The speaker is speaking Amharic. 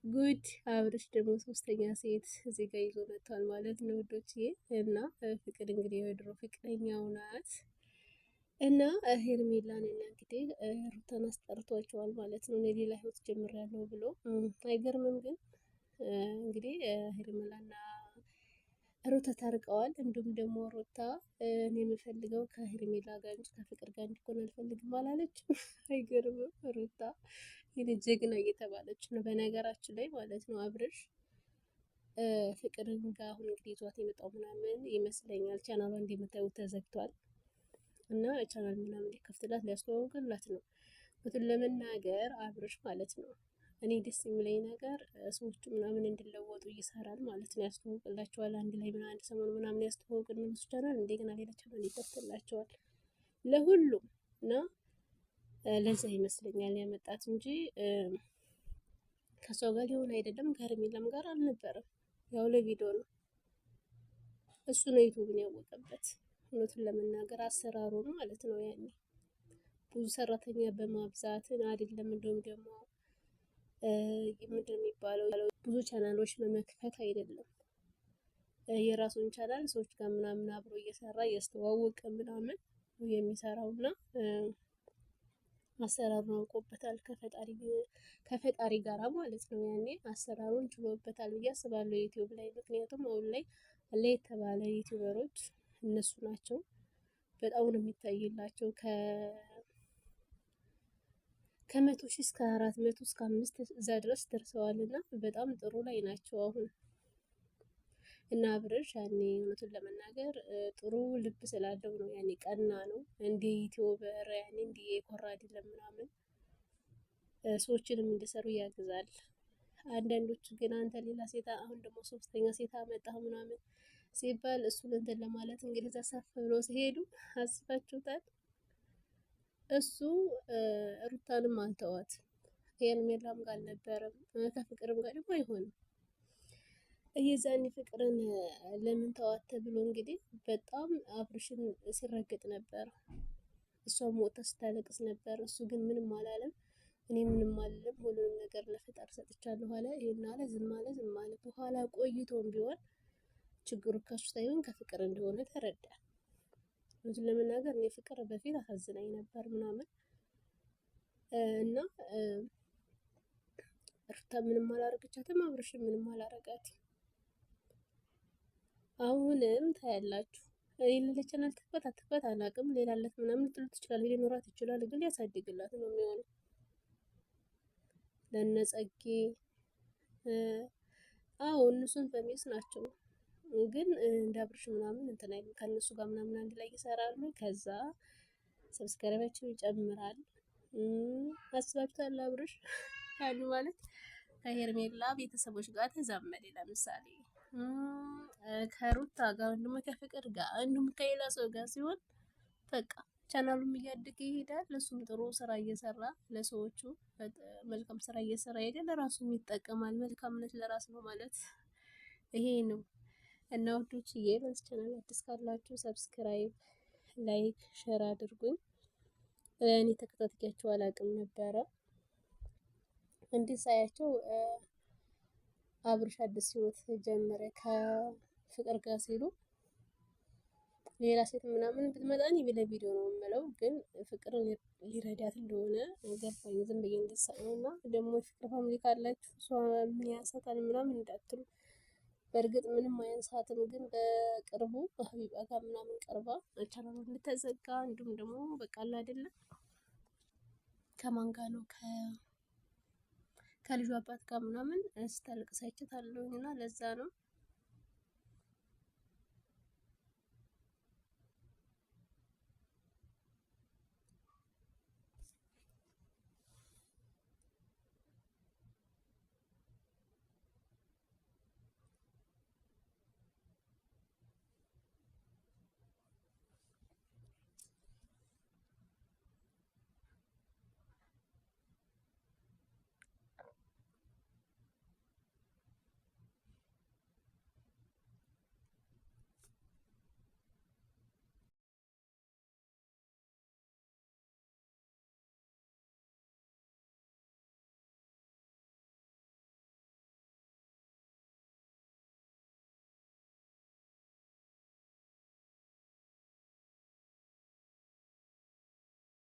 ጉድ አብርሽ ደግሞ ሶስተኛ ሴት እዚህ ጋር ይዞ መጥቷል ማለት ነው ውዶችዬ። እና ፍቅር እንግዲህ የድሮ ፍቅረኛው ናት እና ሄርሜላን እና እንግዲህ ሩታን አስጠርቷቸዋል ማለት ነው። እኔ ሌላ ህይወት ጀምሬያለሁ ብሎ አይገርምም? ግን እንግዲህ ሄርሜላና ሩታ ታርቀዋል። እንዲሁም ደግሞ ሩታ እኔ የምፈልገው ከሄርሜላ ጋር እንጂ ከፍቅር ጋር እንዲሆን አልፈልግም አላለችም። አይገርምም? ሩታ ይሄ ጀግና እየተባለች ነው በነገራችን ላይ ማለት ነው። አብርሽ ፍቅርን ጋር አሁን እንግዲህ ይዟት የመጣው ምናምን ይመስለኛል። ቻናሏ እንደምታዩት ተዘግቷል እና ቻናል ምናምን ሊከፍትላት ሊያስተዋውቅላት ነው። እንትን ለመናገር አብርሽ ማለት ነው እኔ ደስ የሚለኝ ነገር ሰዎቹ ምናምን እንዲለወጡ ይሰራል ማለት ነው። ያስተዋውቅላቸዋል አንድ ላይ ምን አንድ ሰሞን ምናምን ያስተዋውቅልን እሱ ቻናል እንደገና ሌላ ቻናል ይከፍትላቸዋል ለሁሉም እና ለዛ ይመስለኛል ያመጣት እንጂ ከሰው ጋር ሊሆን አይደለም። ከሄርሜላም ጋር አልነበረም። ያው ለቪዲዮ ነው። እሱ ነው ዩቲዩብን ያወቀበት። እውነቱን ለመናገር አሰራሩ ነው ማለት ነው። ያኔ ብዙ ሰራተኛ በማብዛት አይደለም። እንደውም ደግሞ ምንድን ነው የሚባለው ብዙ ቻናሎች በመክፈት አይደለም። የራሱን ቻናል ሰዎች ጋር ምናምን አብሮ እየሰራ እያስተዋወቀ ምናምን የሚሰራውና አሰራሩን አውቆበታል ከፈጣሪ ጋራ ማለት ነው። ያኔ አሰራሩን ችሎበታል ብዬ አስባለሁ ዩቲዩብ ላይ። ምክንያቱም አሁን ላይ የተባለ ዩቲዩበሮች እነሱ ናቸው። በጣም ነው የሚታይላቸው ከመቶ ሺህ እስከ 400 እስከ 5 እዛ ድረስ ደርሰዋል እና በጣም ጥሩ ላይ ናቸው አሁን። እና አብርሽ ያኔ እውነቱን ለመናገር ጥሩ ልብ ስላለው ነው። ያኔ ቀና ነው እንደ ዩቲዩበር ያኔ እንደ የኮራ አይደለም ምናምን ሰዎችንም እንዲሰሩ ያግዛል። አንዳንዶቹ ግን አንተ ሌላ ሴት አሁን ደግሞ ሶስተኛ ሴት አመጣህ ምናምን ሲባል እሱን እንትን ለማለት እንግዲህ ተሳፍ ብሎ ሲሄዱ አስባችሁታል። እሱ ሩታንም አልተዋት ሄርሜላም ጋር አልነበረም ከፍቅርም ጋር ደግሞ አይሆንም። የዛኔ ፍቅርን ለምን ተዋት ተብሎ እንግዲህ በጣም አብርሽን ሲረገጥ ነበር። እሷም ወጥታ ስታለቅስ ነበር። እሱ ግን ምንም አላለም። እኔ ምንም አልልም ሁሉንም ነገር ለፈጣሪ ሰጥቻለሁ አለ። ይሄን አለ ዝም አለ። በኋላ ቆይቶም ቢሆን ችግሩ ከሱ ሳይሆን ከፍቅር እንደሆነ ተረዳ። እውነቱን ለመናገር እኔ ፍቅር በፊት አሳዝናኝ ነበር ምናምን እና ሩታ ምንም አላረገቻትም፣ አብርሽም ምንም አላረጋትም። አሁንም ታያላችሁ የሌለ ቻናል ትክፈት አላውቅም። ሌላ አለት ምናምን ልትሉ ትችላል፣ ሊኖራት ይችላል፣ ግን ሊያሳድግላት ነው የሚሆነው። ለነጸጌ እነሱን ፈሚስ ናቸው፣ ግን እንደ አብርሽ ምናምን እንትን አይልም። ከእነሱ ጋር ምናምን አንድ ላይ ይሰራሉ። ከዛ ሰብስክራይባቸው ይጨምራል። አስባችኋል? አብርሽ ያሉ ማለት ከሄርሜላ ቤተሰቦች ጋር ተዛመደ። ለምሳሌ ከሩታ ጋር እንዲሁም ከፍቅር ጋር እንዲሁም ከሌላ ሰው ጋር ሲሆን በቃ ቻናሉም እያደገ ይሄዳል። ለሱም ጥሩ ስራ እየሰራ ለሰዎቹ መልካም ስራ እየሰራ ይሄዳል። ለራሱም ይጠቀማል። መልካምነት ለራስ ነው ማለት ይሄ ነው። እና ውዶችዬ ለዚህ ቻናል አዲስ ካላችሁ ሰብስክራይብ፣ ላይክ፣ ሼር አድርጉኝ። እኔ ተከታትያቸው አላውቅም ነበረ። እንዲህ ሳያቸው አብርሽ አዲስ ህይወት ጀመረ ከፍቅር ጋር ሲሉ ሌላ ሴት ምናምን ብትመጣ እኔ ቪዲዮ ነው የምለው፣ ግን ፍቅርን ሊረዳት እንደሆነ ገባኝ። ዝም ብዬ እንደሳውና ደግሞ ፍቅር ፋሚሊ ካላችሁ እሷ ምን ያንሳታል ምናምን እንዳትሉ። በእርግጥ ምንም አያንሳትም፣ ግን በቅርቡ ሀቢባ ጋር ምናምን ቀርባ ቻናሉ እንድትዘጋ እንዲሁም ደግሞ በቃ አይደለም ከማን ጋር ነው ከልጁ አባት ጋር ምናምን ስታለቅስ አይቻታለሁኝ እና ለዛ ነው